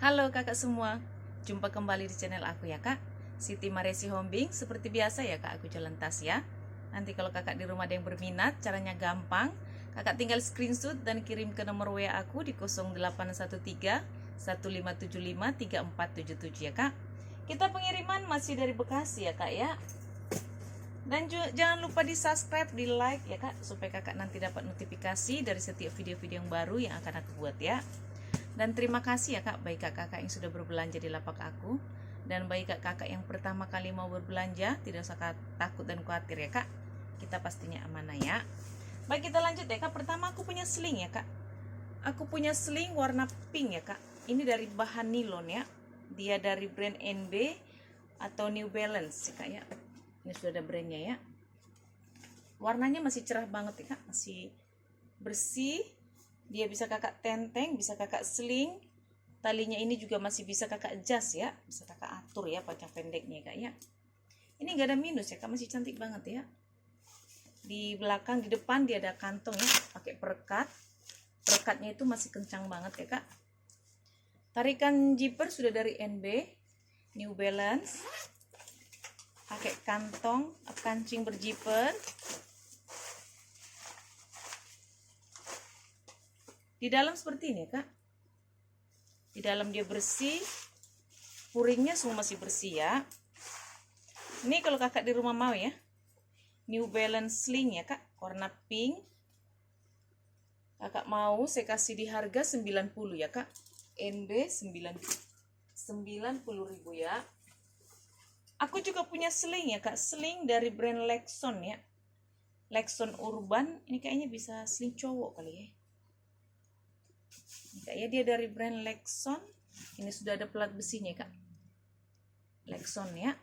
Halo kakak semua, jumpa kembali di channel aku ya kak, Siti Maresi Hombing. Seperti biasa ya kak, aku jualan tas ya. Nanti kalau kakak di rumah ada yang berminat, caranya gampang. Kakak tinggal screenshot dan kirim ke nomor WA aku di 0813 1575 3477 ya kak. Kita pengiriman masih dari Bekasi ya kak ya. Dan jangan lupa di subscribe, di like ya kak, supaya kakak nanti dapat notifikasi dari setiap video-video yang baru yang akan aku buat ya. Dan terima kasih ya kak, bagi kakak-kakak yang sudah berbelanja di lapak aku. Dan bagi kakak yang pertama kali mau berbelanja, tidak usah takut dan khawatir ya kak. Kita pastinya amanah ya. Baik, kita lanjut ya kak. Pertama aku punya sling ya kak. Aku punya sling warna pink ya kak. Ini dari bahan nilon ya. Dia dari brand NB atau New Balance ya kak ya. Ini sudah ada brandnya ya. Warnanya masih cerah banget ya kak. Masih bersih. Dia bisa kakak tenteng, bisa kakak sling. Talinya ini juga masih bisa kakak adjust ya. Bisa kakak atur ya panjang pendeknya kak ya. Ini gak ada minus ya kak, masih cantik banget ya. Di belakang, di depan dia ada kantong ya, pakai perekat. Perekatnya itu masih kencang banget ya kak. Tarikan zipper sudah dari NB, New Balance. Pakai kantong, kancing berzipper. Di dalam seperti ini ya kak. Di dalam dia bersih, puringnya semua masih bersih ya. Ini kalau kakak di rumah mau ya, New Balance sling ya kak, warna pink. Kakak mau saya kasih di harga 90 ya kak. NB 90.000 ya. Aku juga punya sling ya kak, sling dari brand Lexon ya. Lexon Urban, ini kayaknya bisa sling cowok kali ya. Ini kayaknya dia dari brand Lexon. Ini sudah ada pelat besinya kak. Lexon ya.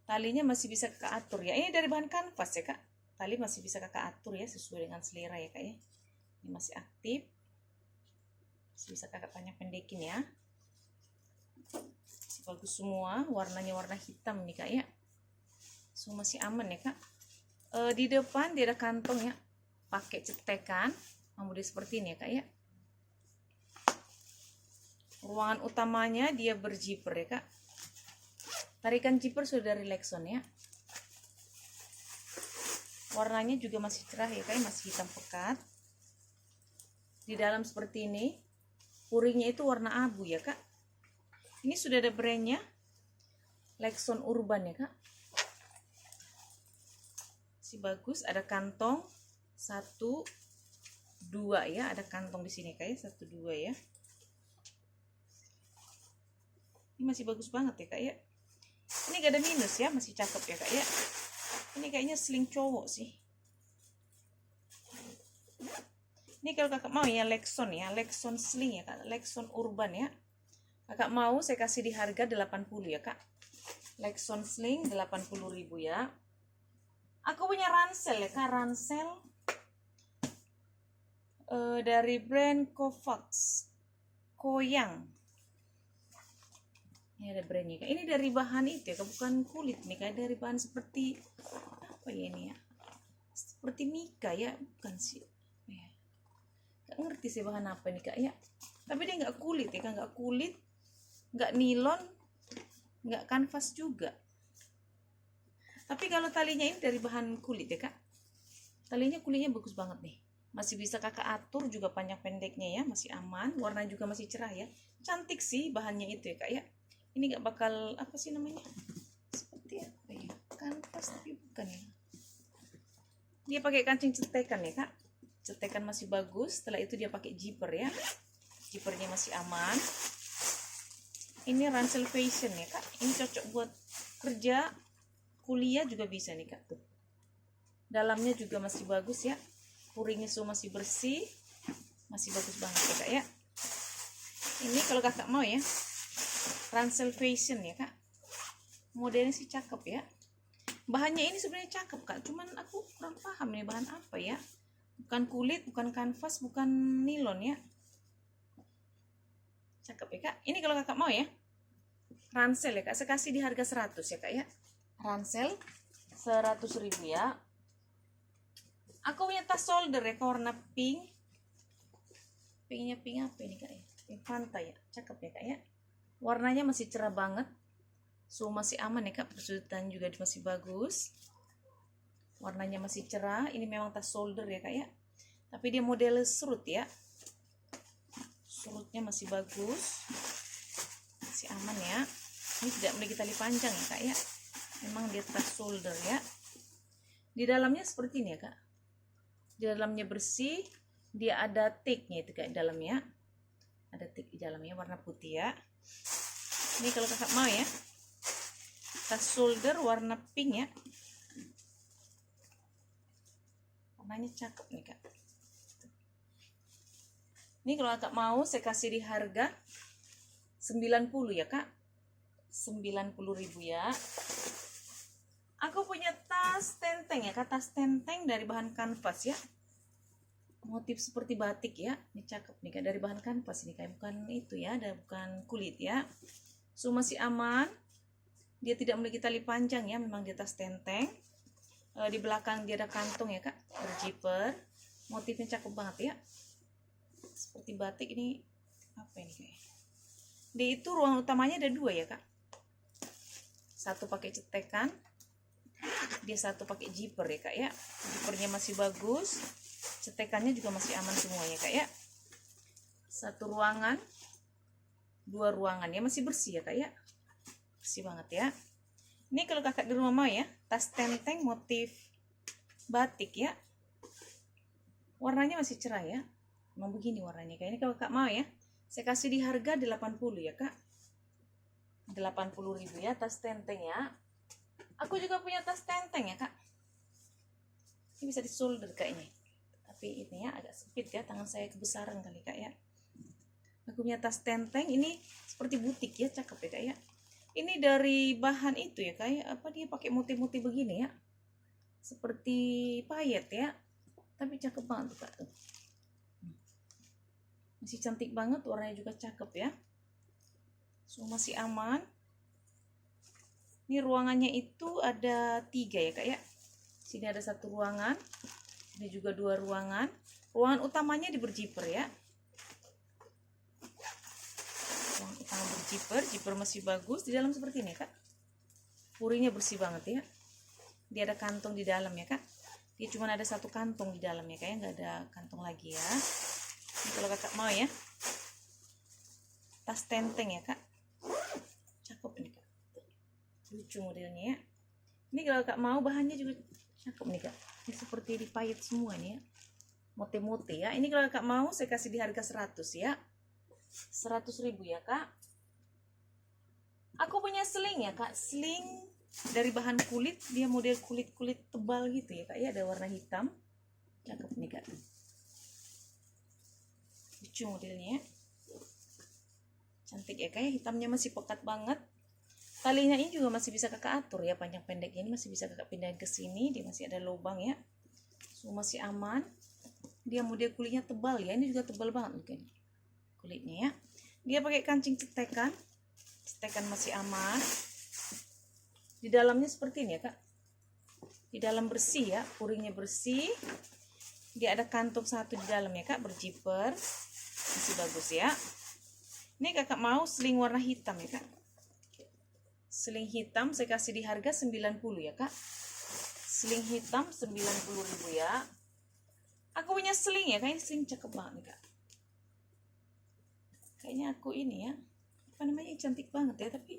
Talinya masih bisa kakak atur ya. Ini dari bahan kanvas ya kak. Tali masih bisa kakak atur ya sesuai dengan selera ya kak ya. Ini masih aktif. Masih bisa kakak panjang pendekin ya. Masih bagus semua. Warnanya warna hitam nih kak ya. Semua masih aman ya kak. Di depan dia ada kantong ya. Pakai cetekan. Model seperti ini ya kak ya. Ruangan utamanya dia berzipper ya kak. Tarikan zipper sudah dari Lexon ya. Warnanya juga masih cerah ya kak, masih hitam pekat. Di dalam seperti ini. Puringnya itu warna abu ya kak. Ini sudah ada brandnya, Lexon Urban ya kak. Masih bagus, ada kantong 1, 2 ya, ada kantong di sini kak ya, 1, 2 ya. Ini masih bagus banget ya kak ya. Ini gak ada minus ya, masih cakep ya kak ya. Ini kayaknya sling cowok sih. Ini kalau kakak mau ya Lexon ya, Lexon sling ya kak, Lexon Urban ya. Kakak mau saya kasih di harga 80 ya kak. Lexon sling 80.000 ya. Aku punya ransel ya kak, ransel dari brand Kovacs, Koyang. Ini ada brandnya kak. Ini dari bahan itu ya kak, bukan kulit nih kak, dari bahan seperti apa ya ini ya, seperti mika ya, bukan sih ya. Gak ngerti sih bahan apa nih kak ya, tapi dia nggak kulit ya kak, nggak kulit, nggak nilon, nggak kanvas juga. Tapi kalau talinya ini dari bahan kulit ya kak, talinya kulitnya bagus banget nih, masih bisa kakak atur juga panjang pendeknya ya, masih aman, warna juga masih cerah ya, cantik sih bahannya itu ya kak ya. Ini nggak bakal apa sih namanya, seperti apa ya, kanvas tapi bukan ya. Dia pakai kancing cetekan ya kak, cetekan masih bagus. Setelah itu dia pakai zipper ya, zippernya masih aman. Ini ransel fashion ya kak, ini cocok buat kerja, kuliah juga bisa nih kak tuh. Dalamnya juga masih bagus ya, puringnya semua masih bersih, masih bagus banget ya kak ya. Ini kalau kakak mau ya, ransel fashion ya kak, modelnya sih cakep ya. Bahannya ini sebenarnya cakep kak, cuman aku kurang paham nih bahan apa ya. Bukan kulit, bukan kanvas, bukan nilon ya. Cakep ya kak. Ini kalau kakak mau ya, ransel ya kak, saya kasih di harga 100 ya kak ya. Ransel 100.000 ya. Aku punya tas shoulder ya, warna pink. Pinknya pink apa ini kak ya? Pink Fanta ya, cakep ya kak ya. Warnanya masih cerah banget, so masih aman ya kak, persudutan juga masih bagus. Warnanya masih cerah, ini memang tas shoulder ya kak ya. Tapi dia model serut ya. Serutnya masih bagus, masih aman ya. Ini tidak memiliki tali panjang ya kak ya. Memang dia tas shoulder ya. Di dalamnya seperti ini ya kak. Di dalamnya bersih, dia ada tag-nya itu kak di dalamnya. Ada tag di dalamnya warna putih ya. Ini kalau kakak mau ya, tas shoulder warna pink ya. Warnanya cakep nih kak. Ini kalau kakak mau saya kasih di harga 90 ya kak. 90.000 ya. Aku punya tas tenteng ya kak, tas tenteng dari bahan kanvas ya. Motif seperti batik ya. Ini cakep nih kak, dari bahan kanvas ini kayak bukan itu ya, ada bukan kulit ya. So masih aman. Dia tidak memiliki tali panjang ya, memang di tas tenteng. Di belakang dia ada kantong ya kak, berzipper. Motifnya cakep banget ya. Seperti batik ini, apa ini kayak? Dia itu ruangan utamanya ada 2 ya kak. Satu pakai cetekan, dia satu pakai zipper ya kak ya. Zippernya masih bagus, cetekannya juga masih aman semuanya kak ya. Satu ruangan, 2 ruangan ya, masih bersih ya kak ya. Bersih banget ya. Ini kalau kakak di rumah mau ya, tas tenteng motif batik ya. Warnanya masih cerah ya. Memang begini warnanya kayak ini. Kalau kakak mau ya, saya kasih di harga 80 ya kak. 80.000 ya tas tenteng ya. Aku juga punya tas tenteng ya kak. Ini bisa di shoulder kayaknya. Tapi ini ya agak sempit ya, tangan saya kebesaran kali kak ya. Aku punya tas tenteng ini seperti butik ya, cakep ya kak ya. Ini dari bahan itu ya kak ya. Apa dia pakai motif-motif begini ya. Seperti payet ya. Tapi cakep banget tuh kak. Masih cantik banget, warnanya juga cakep ya. So masih aman. Ini ruangannya itu ada 3 ya kak ya. Sini ada 1 ruangan. Ini juga 2 ruangan. Ruangan utamanya di berzipper ya. Ruangan utama berzipper, zipper masih bagus. Di dalam seperti ini kak. Purinya bersih banget ya. Dia ada kantong di dalam ya kak. Dia cuma ada 1 kantong di dalam ya kak ya, nggak ada kantong lagi ya. Ini kalau kakak mau ya, tas tenteng ya kak. Cakep ini kak. Lucu modelnya ya. Ini kalau kakak mau bahannya juga cakep nih kak. Ini seperti dipayet semua nih ya. Motif-motif ya. Ini kalau kakak mau saya kasih di harga 100 ya. 100.000 ya kak. Aku punya sling ya kak. Sling dari bahan kulit. Dia model kulit-kulit tebal gitu ya kak ya. Ada warna hitam. Cakep nih kak. Lucu modelnya. Cantik ya kak ya. Hitamnya masih pekat banget. Talinya ini juga masih bisa kakak atur ya, panjang pendeknya ini masih bisa kakak pindahin ke sini. Dia masih ada lubang ya. So masih aman. Dia model kulitnya tebal ya. Ini juga tebal banget mungkin kulitnya ya. Dia pakai kancing cetekan. Cetekan masih aman. Di dalamnya seperti ini ya kak. Di dalam bersih ya, puringnya bersih. Dia ada kantong 1 di dalam ya kak, berzipper. Masih bagus ya. Ini kakak mau sling warna hitam ya kak. Sling hitam saya kasih di harga 90 ya kak. Sling hitam 90.000 ya. Aku punya sling ya kak. Ini sling cakep banget nih kak. Kayaknya aku ini ya, apa namanya, cantik banget ya. Tapi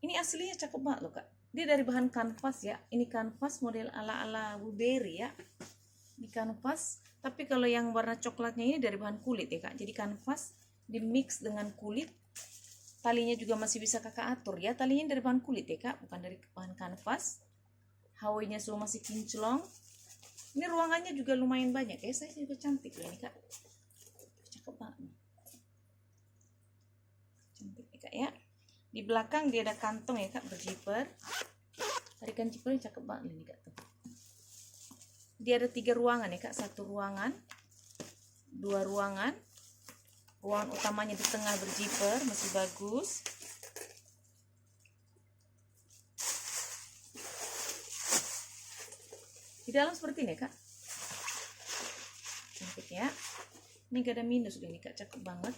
ini aslinya cakep banget loh kak. Dia dari bahan kanvas ya. Ini kanvas model ala-ala Burberry ya. Ini kanvas. Tapi kalau yang warna coklatnya ini dari bahan kulit ya kak. Jadi kanvas di mix dengan kulit. Talinya juga masih bisa kakak atur ya. Talinya dari bahan kulit ya kak, bukan dari bahan kanvas. Hawainya semua masih kinclong. Ini ruangannya juga lumayan banyak ya. Saya juga cantik loh ini kak. Cakep banget. Cantik ya kak ya. Di belakang dia ada kantong ya kak, berzipper. Tarikan zippernya cakep banget ini kak tuh. Dia ada 3 ruangan ya kak. 1 ruangan, 2 ruangan. Ruangan utamanya di tengah berzipper, masih bagus. Di dalam seperti ini kak. Cantik ya. Ini gak ada minus udah nih kak, cakep banget.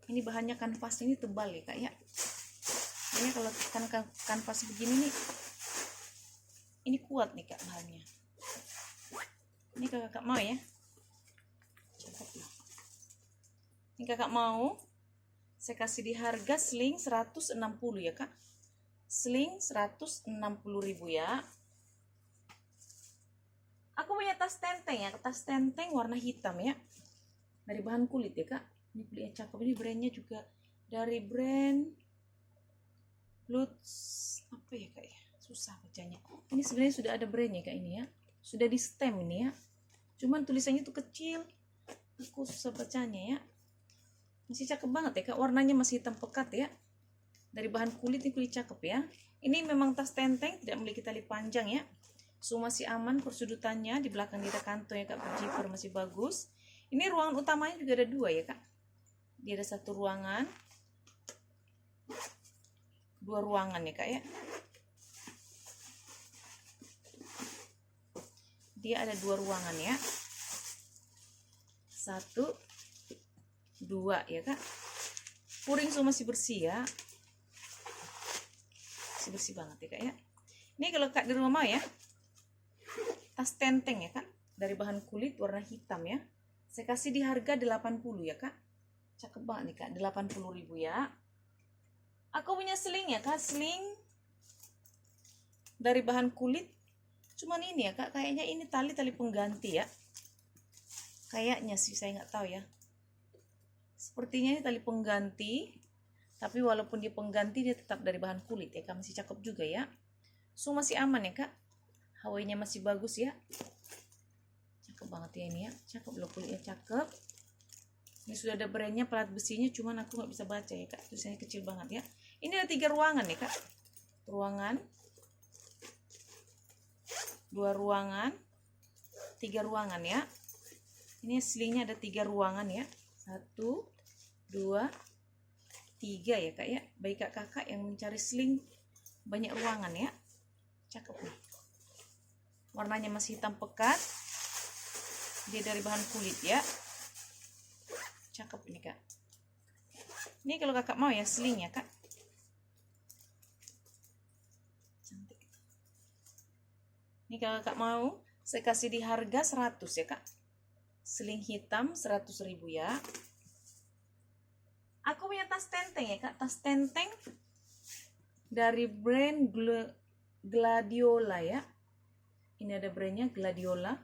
Ini bahannya kanvas ini tebal ya kak ya. Ini kalau kanvas begini nih, ini kuat nih kak bahannya. Ini kakak mau ya. Ini kakak mau, saya kasih di harga sling 160 ya kak. Sling 160.000 ya. Aku punya tas tenteng ya, tas tenteng warna hitam ya. Dari bahan kulit ya kak. Ini kulitnya cakep, ini brandnya juga dari brand Lutz apa ya kak ya, susah bacanya. Ini sebenarnya sudah ada brandnya kak ini ya, sudah di stem ini ya. Cuman tulisannya tuh kecil, aku susah bacanya ya. Masih cakep banget ya kak, warnanya masih hitam pekat ya. Dari bahan kulit, ini kulit cakep ya. Ini memang tas tenteng, tidak memiliki tali panjang ya. So masih aman persudutannya, di belakang dia ada kantong ya kak, berjiper masih bagus. Ini ruangan utamanya juga ada 2 ya kak. Dia ada 1 ruangan, 2 ruangan ya kak ya. Dia ada 2 ruangan ya. 1, 2 ya kak. Puring semua masih bersih ya. Masih bersih banget ya kak ya. Ini kalau kak di rumah mau ya, tas tenteng ya kak, dari bahan kulit warna hitam ya. Saya kasih di harga 80 ya kak. Cakep banget nih kak, 80.000 ya. Aku punya sling ya kak, sling dari bahan kulit. Cuman ini ya kak, kayaknya ini tali pengganti ya. Kayaknya sih, saya nggak tahu ya. Sepertinya ini tali pengganti. Tapi walaupun dia pengganti, dia tetap dari bahan kulit ya kak, masih cakep juga ya. So masih aman ya kak. Hawainya masih bagus ya. Cakep banget ya ini ya. Cakep loh, kulitnya cakep. Ini sudah ada brandnya, pelat besinya, cuman aku nggak bisa baca ya kak. Tulisannya kecil banget ya. Ini ada 3 ruangan ya kak. Ruangan, 2 ruangan, 3 ruangan ya. Ini slingnya ada 3 ruangan ya. 1, 2, 3 ya kak ya. Baik kakak yang mencari sling banyak ruangan ya. Cakep nih. Warnanya masih hitam pekat. Dia dari bahan kulit ya. Cakep ini kak. Ini kalau kakak mau ya sling ya kak. Cantik. Ini kalau kakak mau, saya kasih di harga 100 ya kak. Sling hitam 100.000 ya. Aku punya tas tenteng ya kak. Tas tenteng dari brand Gladiola ya. Ini ada brandnya Gladiola.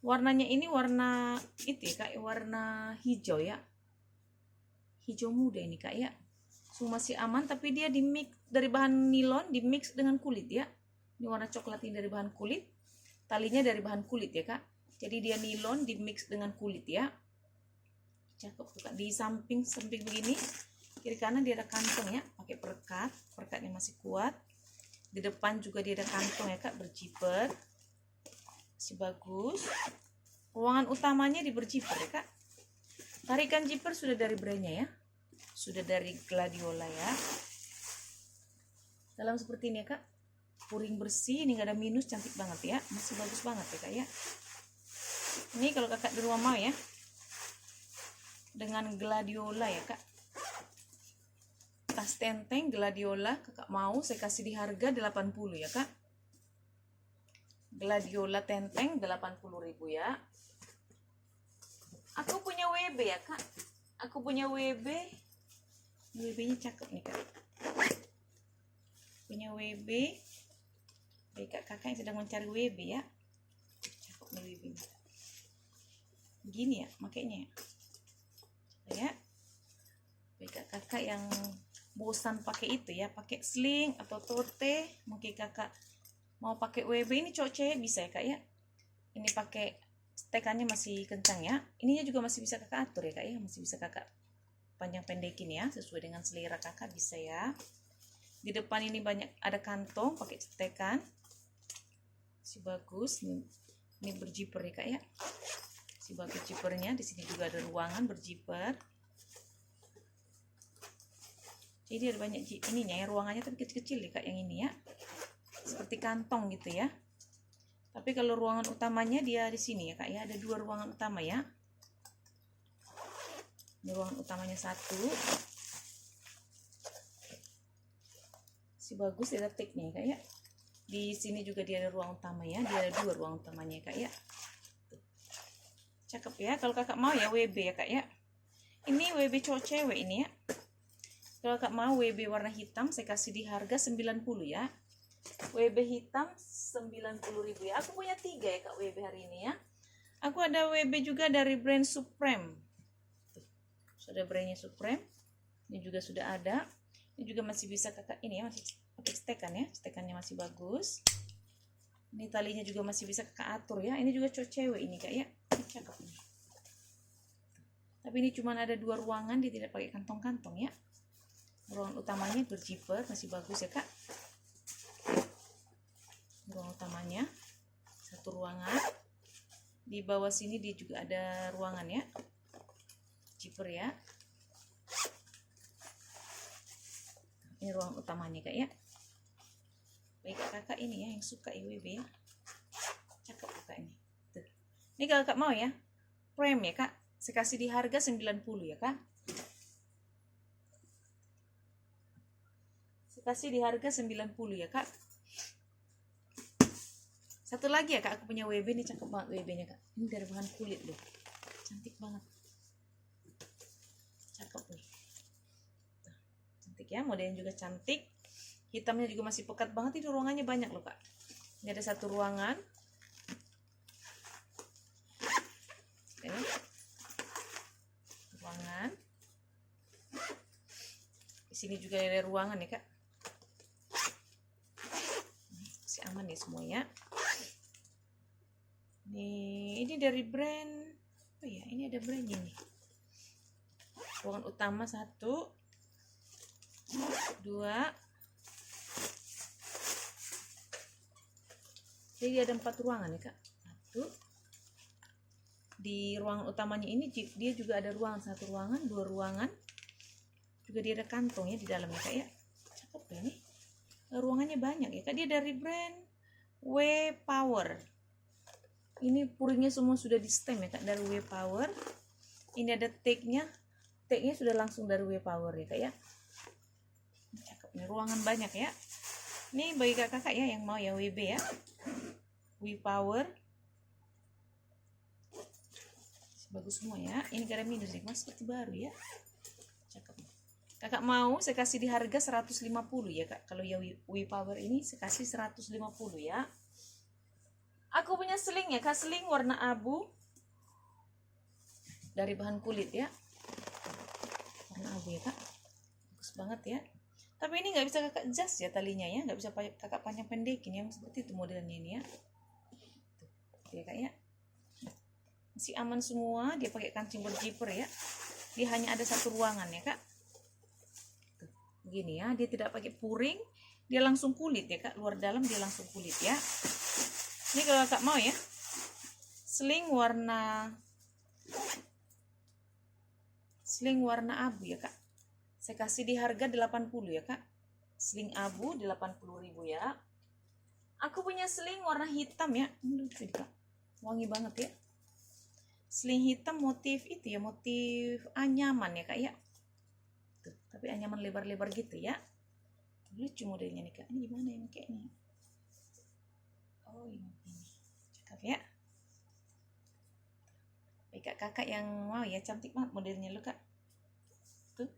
Warnanya ini warna itu ya kak, warna hijau ya. Hijau muda ini kak ya. So masih aman, tapi dia di mix dari bahan nilon, di mix dengan kulit ya. Ini warna coklat ini dari bahan kulit. Talinya dari bahan kulit ya kak. Jadi dia nilon di mix dengan kulit ya. Cakep tuh kak. Di samping begini, kiri kanan dia ada kantong ya, pakai perekat. Perekatnya masih kuat. Di depan juga dia ada kantong ya kak, berjiper. Masih bagus. Ruangan utamanya di berjiper ya kak. Tarikan zipper sudah dari brandnya ya. Sudah dari Gladiola ya. Dalam seperti ini ya kak. Puring bersih, ini gak ada minus, cantik banget ya. Masih bagus banget ya kak ya. Ini kalau kakak di rumah mau ya. Dengan Gladiola ya kak. Tas tenteng Gladiola kakak mau, saya kasih di harga 80 ya kak. Gladiola tenteng 80.000 ya. Aku punya WB ya kak. Aku punya WB. WB-nya cakep nih kak. Punya WB. Baik kakak yang sedang mencari WB ya. Cakep nih WB-nya. Begini ya makanya ya. Baik kakak yang bosan pakai itu ya, pakai sling atau tote, mungkin kakak mau pakai WB, ini cowok cewek bisa ya kak ya. Ini pakai stekannya masih kencang ya. Ininya juga masih bisa kakak atur ya kak ya, masih bisa kakak panjang pendekin ya, sesuai dengan selera kakak bisa ya. Di depan ini banyak ada kantong pakai stekan, masih bagus. Ini berjiper ya kak ya, masih bagus jipernya. Di sini juga ada ruangan berjiper. Jadi ada banyak ininya ya, ruangannya tapi kecil-kecil nih kak yang ini ya. Seperti kantong gitu ya. Tapi kalau ruangan utamanya dia di sini ya kak ya, ada 2 ruangan utama ya. Ini ruangan utamanya satu. Si bagus dia tekniknya kak ya. Di sini juga dia ada ruang utama ya. Dia ada 2 ruang utamanya kak ya. Cakep ya. Kalau kakak mau ya WB ya kak ya. Ini WB cowok cewek ini ya. Kalau kakak mau WB warna hitam, saya kasih di harga 90 ya. WB hitam 90.000 ya. Aku punya 3 ya kak WB hari ini ya. Aku ada WB juga dari brand Supreme. Tuh, sudah brandnya Supreme. Ini juga sudah ada. Ini juga masih bisa kakak ini ya, masih pakai stekan ya. Stekannya masih bagus. Ini talinya juga masih bisa kakak atur ya. Ini juga cowok cewek ini kak ya. Ini cakep nih. Tapi ini cuma ada 2 ruangan, dia tidak pakai kantong-kantong ya. Ruangan utamanya berzipper, masih bagus ya kak. Ruangan utamanya 1 ruangan. Di bawah sini dia juga ada ruangan ya, zipper ya. Ini ruang utamanya kak ya. Baik kakak ini ya yang suka IWB ya. Cakep kakak ini. Tuh. Ini kalau kakak mau ya, frame ya kak. Saya kasih di harga 90 ya kak. Kasih di harga 90 ya kak. Satu lagi ya kak, aku punya WB nih, cakep banget WB nya kak. Ini dari bahan kulit loh, cantik banget, cakep nih. Tuh, cantik ya, modelnya juga cantik, hitamnya juga masih pekat banget. Ini ruangannya banyak loh kak. Ini ada 1 ruangan. Ini ruangan. Di sini juga ada ruangan ya kak. Aman nih semuanya. Ini dari brand apa ya? Ini ada brandnya nih. Ruangan utama 1, 2. Jadi ada 4 ruangan ya kak. 1. Di ruangan utamanya ini dia juga ada ruangan 1 ruangan, 2 ruangan. Juga dia ada kantong ya di dalamnya kak ya. Cakep ya ini. Ruangannya banyak ya kak. Dia dari brand W Power. Ini puringnya semua sudah di stem ya kak, dari W Power. Ini ada tagnya sudah langsung dari W Power ya kak ya. Cakep nih, ruangan banyak ya. Ini bagi kakak ya yang mau ya WB ya, W Power. Bagus semua ya. Ini garam minus nih, mas seperti baru ya. Cakep. Kakak mau saya kasih di harga 150 ya kak. Kalau ya W Power ini saya kasih 150 ya. Aku punya seling ya kak, seling warna abu dari bahan kulit ya. Warna abu ya kak, bagus banget ya. Tapi ini nggak bisa kakak adjust ya talinya ya, nggak bisa kakak panjang pendekin ya, seperti itu modelnya ini ya. Tuh ya kak ya, masih aman semua. Dia pakai kancing berzipper ya. Dia hanya ada 1 ruangan ya kak. Gini ya, dia tidak pakai puring, dia langsung kulit ya kak, luar dalam dia langsung kulit ya. Ini kalau kakak mau ya, sling warna abu ya kak, saya kasih di harga 80 ya kak. Sling abu 80.000 ya. Aku punya sling warna hitam ya, ini lucu kak, wangi banget ya. Sling hitam motif itu ya, motif anyaman ya kak ya. Tuh, tapi anyaman lebar-lebar gitu ya. Lucu modelnya nih kak. Ini gimana ya kayaknya? Oh ini cakep ya. Baik kakak yang mau ya, cantik banget modelnya lo kak. Tuh,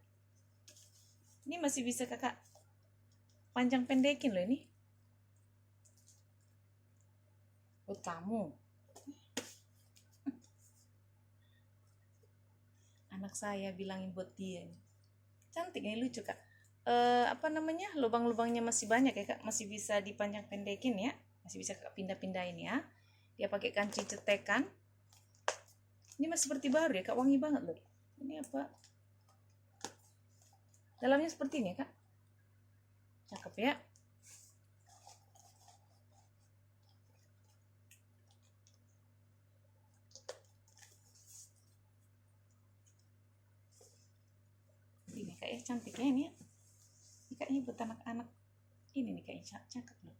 ini masih bisa kakak panjang pendekin loh ini. Buat kamu. Anak saya bilangin buat dia. Cantik ini, lucu kak. Apa namanya, lubang-lubangnya masih banyak ya kak, masih bisa dipanjang pendekin ya, masih bisa kakak pindah-pindahin ya. Dia pakai kancing cetekan. Ini masih seperti baru ya kak, wangi banget loh. Ini apa, dalamnya seperti ini ya kak, cakep ya. Ini kak ya, cantiknya ini ya. Ini kayaknya buat anak-anak ini nih kayaknya cakep loh.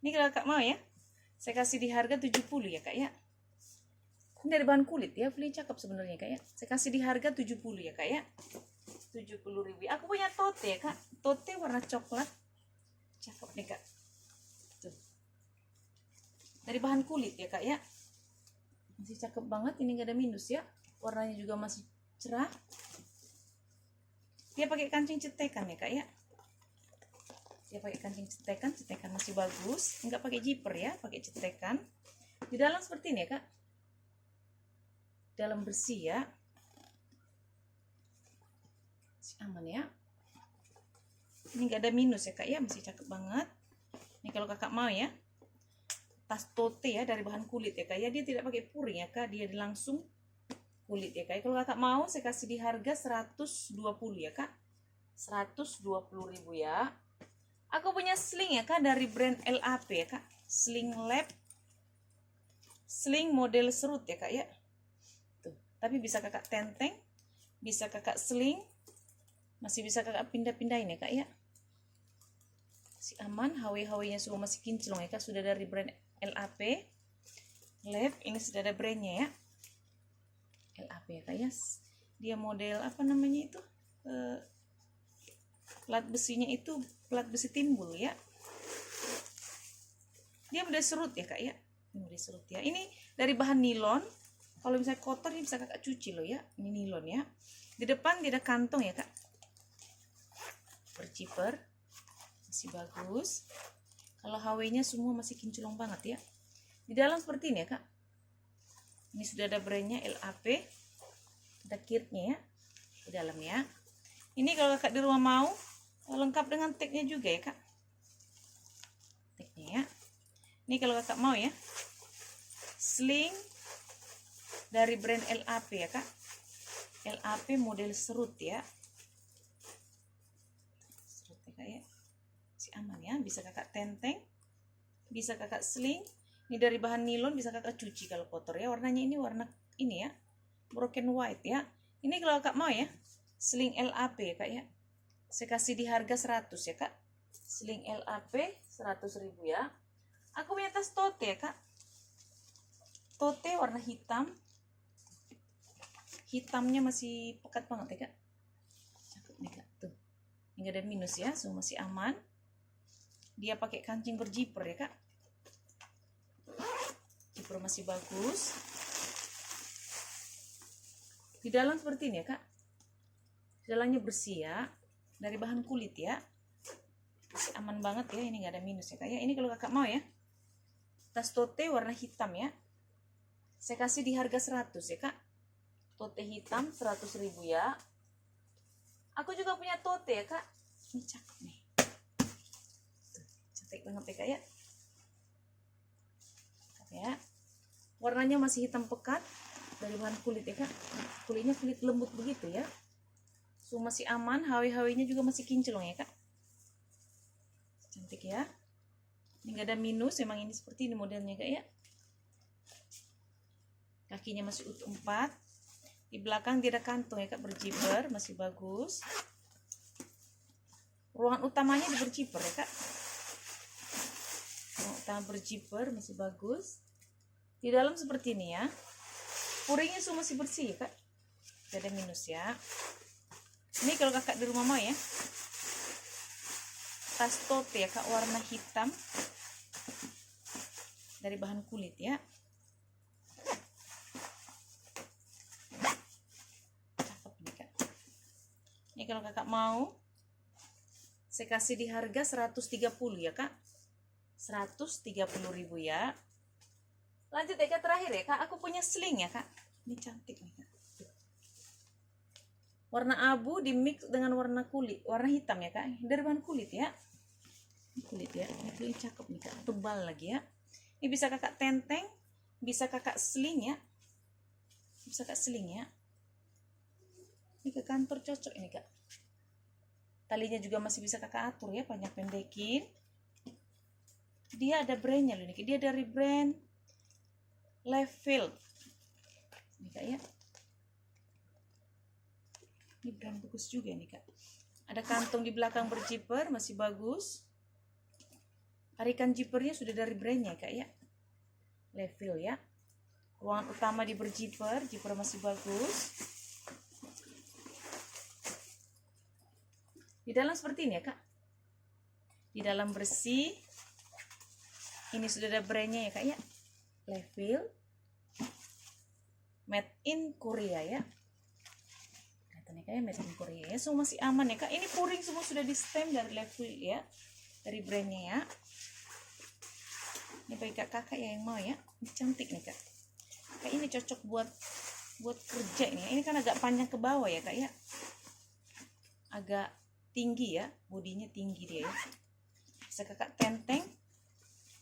Ini kalau kak mau ya, saya kasih di harga 70 ya kak ya. Ini dari bahan kulit ya, beli cakep sebenarnya kak ya. Saya kasih di harga 70 ya kak ya. 70.000. Aku punya tote ya kak. Tote warna coklat. Cakep nih kak. Tuh. Dari bahan kulit ya kak ya. Masih cakep banget, ini gak ada minus ya. Warnanya juga masih cerah. Dia pakai kancing cetekan ya kak ya. Dia pakai kancing cetekan, cetekan masih bagus. Enggak pakai zipper ya, pakai cetekan. Di dalam seperti ini ya kak. Dalam bersih ya, masih aman ya. Ini nggak ada minus ya kak ya, masih cakep banget. Ini kalau kakak mau ya, tas tote ya dari bahan kulit ya kak ya, dia tidak pakai puring ya kak, dia langsung kulit ya kak. Kalau kakak mau saya kasih di harga 120 ya kak, 120.000 ya. Aku punya sling ya kak dari brand LAP ya kak, sling lab, sling model serut ya kak ya. Tapi bisa kakak tenteng, bisa kakak sling, masih bisa kakak pindah-pindahin ya kak ya. Masih aman, HW-HW-nya semua masih kinclong ya kak. Sudah dari brand LAP, Lab, ini sudah ada brandnya ya. LAP ya kak ya. Dia model apa namanya itu? Plat besinya itu plat besi timbul ya. Dia model serut ya kak ya. Ini model serut ya. Ini dari bahan nilon. Kalau misalnya kotor ini bisa kakak cuci loh ya. Ini nilon ya. Di depan dia ada kantong ya kak. Berciper. Masih bagus. Kalau HW-nya semua masih kinclong banget ya. Di dalam seperti ini ya kak. Ini sudah ada brandnya LAP. Ada kitnya ya. Di dalam ya. Ini kalau kakak di rumah mau lengkap dengan tagnya juga ya kak. Tagnya ya. Ini kalau kakak mau ya. Sling dari brand LAP ya kak. LAP model serut ya. Serut ya kak ya. Si aman ya, bisa kakak tenteng, bisa kakak sling. Ini dari bahan nilon, bisa kakak cuci kalau kotor ya. Warnanya ini warna ini ya, broken white ya. Ini kalau kakak mau ya, sling LAP ya kak ya. Saya kasih di harga 100 ya kak. Sling LAP 100.000 ya. Aku punya tas tote ya kak. Tote warna hitam. Hitamnya masih pekat banget ya kak. Cakep nih kak, tuh. Ini gak ada minus ya, semua masih aman. Dia pakai kancing berjiper ya kak. Jiper masih bagus. Di dalam seperti ini ya kak. Di dalamnya bersih ya. Dari bahan kulit ya. Masih aman banget ya, ini gak ada minus ya kak ya. Ini kalau kakak mau ya. Tas tote warna hitam ya. Saya kasih di harga 100 ya kak. Tote hitam 100.000 ya. Aku juga punya tote ya kak. Ini cakep nih. Tuh, cantik banget ya kak ya. Cakep ya. Warnanya masih hitam pekat. Dari bahan kulit ya kak. Kulitnya kulit lembut begitu ya. So masih aman. HW-HW-nya juga masih kinclong ya kak. Cantik ya. Ini gak ada minus. Emang ini seperti ini modelnya kak ya. Kakinya masih utuh 4. Di belakang dia ada kantong ya kak, berjiper, masih bagus. Ruangan utamanya di berjiper ya kak. Ruangan utama berjiper, masih bagus. Di dalam seperti ini ya. Puringnya semua masih bersih ya kak. Tidak ada minus ya. Ini kalau kakak di rumah mau ya. Tas tote ya kak, warna hitam. Dari bahan kulit ya. Ini kalau kakak mau, saya kasih di harga 130 ya kak. 130.000 ya. Lanjut ya kak, terakhir ya kak, aku punya sling ya kak. Ini cantik nih kak. Warna abu di mix dengan warna kulit, warna hitam ya kak. Dari bahan kulit ya. Ini kulit ya, ini cakep nih kak, tebal lagi ya. Ini bisa kakak tenteng, bisa kakak sling ya. Bisa kakak sling ya. Ini ke kantor cocok ini kak. Talinya juga masih bisa kakak atur ya, panjang pendekin. Dia ada brandnya loh ini. Dia dari brand Lefield. Ini kak ya. Ini brand bagus juga nih kak. Ada kantong di belakang berjiper, masih bagus. Tarikan jipernya sudah dari brandnya kak ya. Lefield ya. ruangan utama di berjiper, jiper masih bagus. Di dalam seperti ini ya kak, di dalam bersih. Ini sudah ada brandnya ya kak ya, Level made in Korea ya. Kelihatan ya kak ya, made in Korea ya. So masih aman ya kak. Ini puring semua sudah di stem dari Level ya, dari brandnya ya. Ini bagi kakak ya yang mau ya, ini cantik nih kak. Kak ini cocok buat kerja ini. Ini kan agak panjang ke bawah ya kak ya, agak tinggi ya, bodinya tinggi dia ya. Bisa kakak tenteng,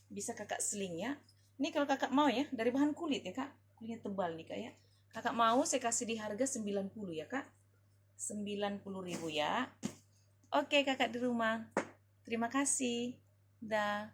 bisa kakak sling ya. Ini kalau kakak mau ya, dari bahan kulit ya kak, kulitnya tebal nih kak ya. Kakak mau saya kasih di harga 90 ya kak, 90.000 ya. Oke kakak di rumah, terima kasih, dah.